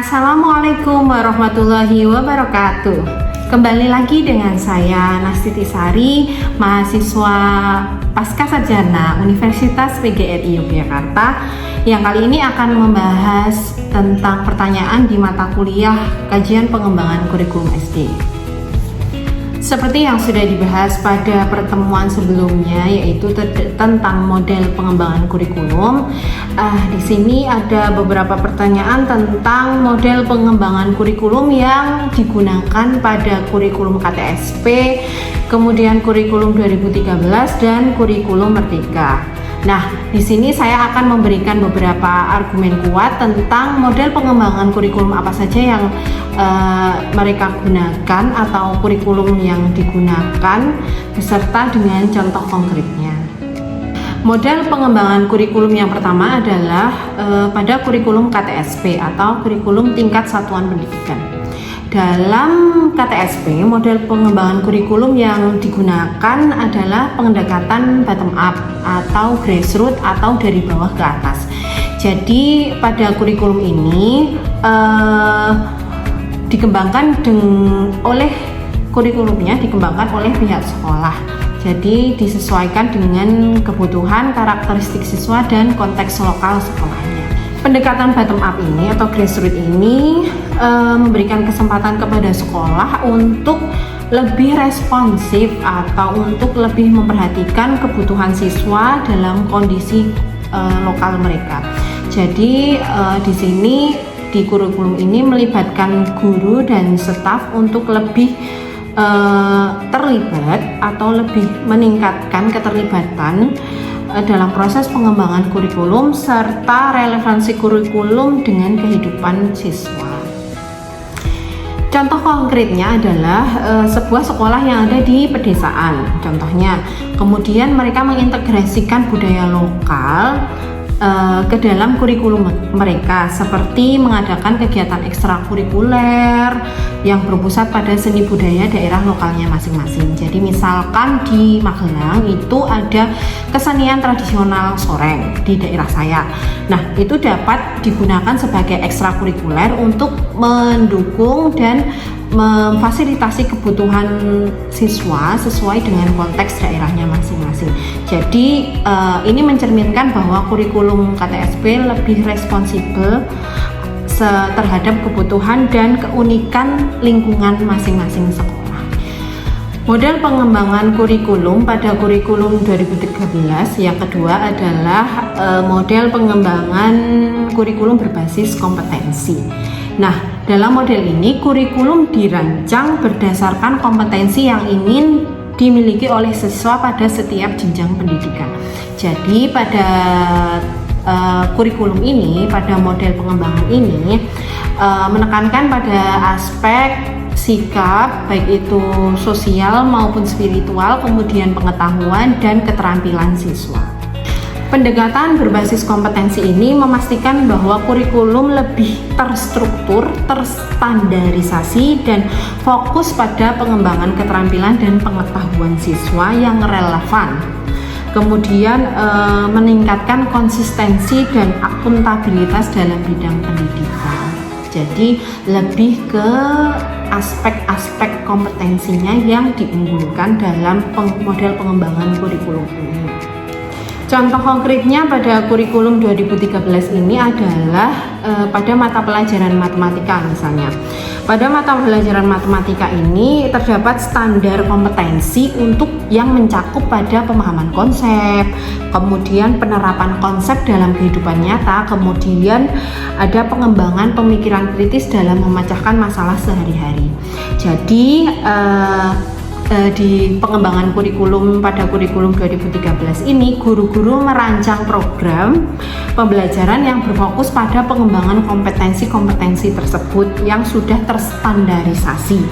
Assalamualaikum warahmatullahi wabarakatuh. Kembali lagi dengan saya Nastiti Sari, mahasiswa Pasca Sarjana Universitas PGRI Yogyakarta, yang kali ini akan membahas tentang pertanyaan di mata kuliah Kajian Pengembangan Kurikulum SD. Seperti yang sudah dibahas pada pertemuan sebelumnya, yaitu tentang model pengembangan kurikulum. Di sini ada beberapa pertanyaan tentang model pengembangan kurikulum yang digunakan pada kurikulum KTSP, kemudian kurikulum 2013 dan kurikulum Merdeka. Nah, di sini saya akan memberikan beberapa argumen kuat tentang model pengembangan kurikulum apa saja yang mereka gunakan atau kurikulum yang digunakan beserta dengan contoh konkretnya. Model pengembangan kurikulum yang pertama adalah pada kurikulum KTSP atau kurikulum tingkat satuan pendidikan. Dalam KTSP, model pengembangan kurikulum yang digunakan adalah pendekatan bottom up atau grassroots atau dari bawah ke atas. Jadi pada kurikulum ini kurikulumnya dikembangkan oleh pihak sekolah. Jadi disesuaikan dengan kebutuhan, karakteristik siswa dan konteks lokal sekolahnya. Pendekatan bottom up ini atau grassroots ini memberikan kesempatan kepada sekolah untuk lebih responsif atau untuk lebih memperhatikan kebutuhan siswa dalam kondisi lokal mereka. Jadi di sini di kurikulum ini melibatkan guru dan staf untuk lebih terlibat atau lebih meningkatkan keterlibatan dalam proses pengembangan kurikulum serta relevansi kurikulum dengan kehidupan siswa. Contoh konkretnya adalah sebuah sekolah yang ada di pedesaan. Contohnya, kemudian mereka mengintegrasikan budaya lokal ke dalam kurikulum mereka, seperti mengadakan kegiatan ekstrakurikuler yang berpusat pada seni budaya daerah lokalnya masing-masing. Jadi misalkan di Magelang itu ada kesenian tradisional Soreng di daerah saya. Nah, itu dapat digunakan sebagai ekstrakurikuler untuk mendukung dan memfasilitasi kebutuhan siswa sesuai dengan konteks daerahnya masing-masing. Jadi ini mencerminkan bahwa kurikulum KTSP lebih responsibel terhadap kebutuhan dan keunikan lingkungan masing-masing sekolah. Model pengembangan kurikulum pada kurikulum 2013 yang kedua adalah model pengembangan kurikulum berbasis kompetensi. Nah, dalam model ini kurikulum dirancang berdasarkan kompetensi yang ingin dimiliki oleh siswa pada setiap jenjang pendidikan. Jadi pada kurikulum ini, pada model pengembangan ini menekankan pada aspek sikap, baik itu sosial maupun spiritual, kemudian pengetahuan dan keterampilan siswa. Pendekatan berbasis kompetensi ini memastikan bahwa kurikulum lebih terstruktur, terstandarisasi, dan fokus pada pengembangan keterampilan dan pengetahuan siswa yang relevan. Kemudian meningkatkan konsistensi dan akuntabilitas dalam bidang pendidikan. Jadi lebih ke aspek-aspek kompetensinya yang diunggulkan dalam model pengembangan kurikulum ini. Contoh konkretnya pada kurikulum 2013 ini adalah pada mata pelajaran matematika misalnya. Pada mata pelajaran matematika ini terdapat standar kompetensi untuk yang mencakup pada pemahaman konsep, kemudian penerapan konsep dalam kehidupan nyata, kemudian ada pengembangan pemikiran kritis dalam memecahkan masalah sehari-hari. Jadi di pengembangan kurikulum pada kurikulum 2013 ini, guru-guru merancang program pembelajaran yang berfokus pada pengembangan kompetensi-kompetensi tersebut yang sudah terstandarisasi.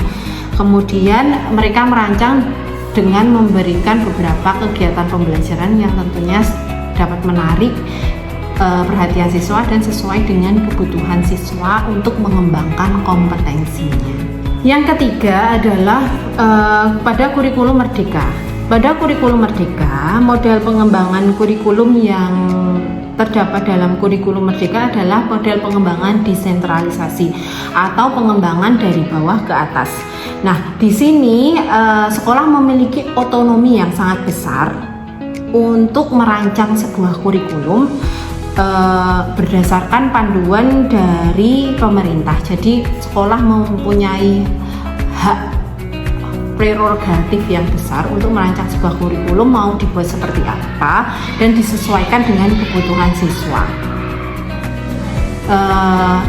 Kemudian mereka merancang dengan memberikan beberapa kegiatan pembelajaran yang tentunya dapat menarik perhatian siswa dan sesuai dengan kebutuhan siswa untuk mengembangkan kompetensinya. Yang ketiga adalah pada kurikulum Merdeka. Pada kurikulum Merdeka, model pengembangan kurikulum yang terdapat dalam kurikulum Merdeka adalah model pengembangan desentralisasi atau pengembangan dari bawah ke atas. Nah, di sini sekolah memiliki otonomi yang sangat besar untuk merancang sebuah kurikulum berdasarkan panduan dari pemerintah. Jadi sekolah mempunyai hak prerogatif yang besar untuk merancang sebuah kurikulum mau dibuat seperti apa dan disesuaikan dengan kebutuhan siswa.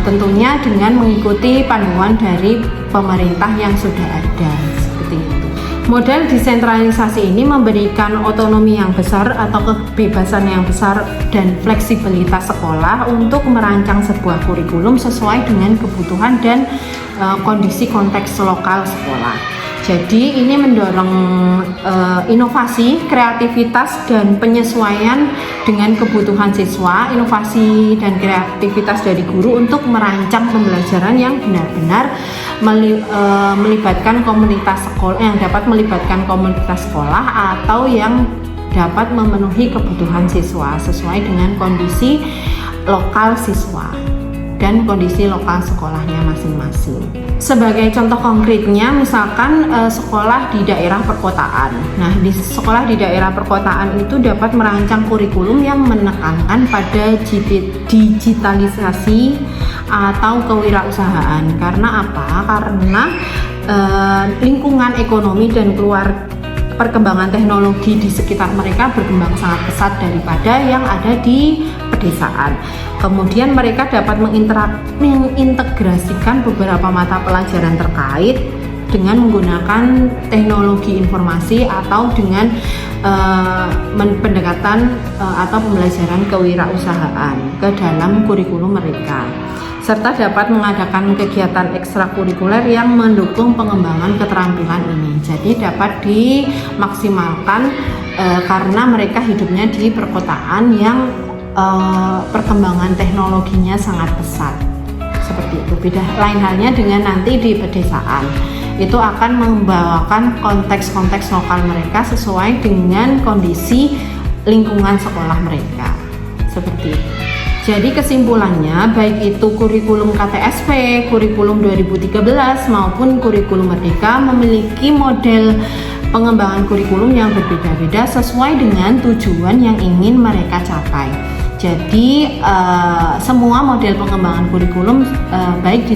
Tentunya dengan mengikuti panduan dari pemerintah yang sudah ada, seperti itu. Model desentralisasi ini memberikan otonomi yang besar atau kebebasan yang besar dan fleksibilitas sekolah untuk merancang sebuah kurikulum sesuai dengan kebutuhan dan kondisi konteks lokal sekolah. Jadi ini mendorong inovasi, kreativitas, dan penyesuaian dengan kebutuhan siswa, inovasi dan kreativitas dari guru untuk merancang pembelajaran yang benar-benar melibatkan komunitas sekolah, yang dapat melibatkan komunitas sekolah atau yang dapat memenuhi kebutuhan siswa sesuai dengan kondisi lokal siswa dan kondisi lokal sekolahnya masing-masing. Sebagai contoh konkretnya, misalkan sekolah di daerah perkotaan. Nah, di sekolah di daerah perkotaan itu dapat merancang kurikulum yang menekankan pada digitalisasi atau kewirausahaan. Karena apa? Karena lingkungan ekonomi dan perkembangan teknologi di sekitar mereka berkembang sangat pesat daripada yang ada di pedesaan. Kemudian mereka dapat mengintegrasikan beberapa mata pelajaran terkait dengan menggunakan teknologi informasi atau dengan pendekatan atau pembelajaran kewirausahaan ke dalam kurikulum mereka, serta dapat mengadakan kegiatan ekstrakurikuler yang mendukung pengembangan keterampilan ini. Jadi dapat dimaksimalkan karena mereka hidupnya di perkotaan yang perkembangan teknologinya sangat pesat, seperti itu. Beda lain halnya dengan nanti di pedesaan, itu akan membawakan konteks-konteks lokal mereka sesuai dengan kondisi lingkungan sekolah mereka, seperti itu. Jadi kesimpulannya, baik itu kurikulum KTSP, kurikulum 2013 maupun kurikulum Merdeka memiliki model pengembangan kurikulum yang berbeda-beda sesuai dengan tujuan yang ingin mereka capai. Jadi semua model pengembangan kurikulum baik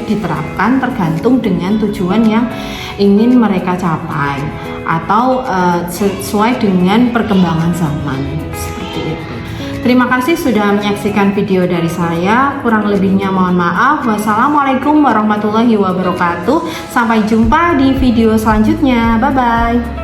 diterapkan tergantung dengan tujuan yang ingin mereka capai atau sesuai dengan perkembangan zaman, seperti itu. Terima kasih sudah menyaksikan video dari saya. Kurang lebihnya mohon maaf. Wassalamualaikum warahmatullahi wabarakatuh. Sampai jumpa di video selanjutnya. Bye bye.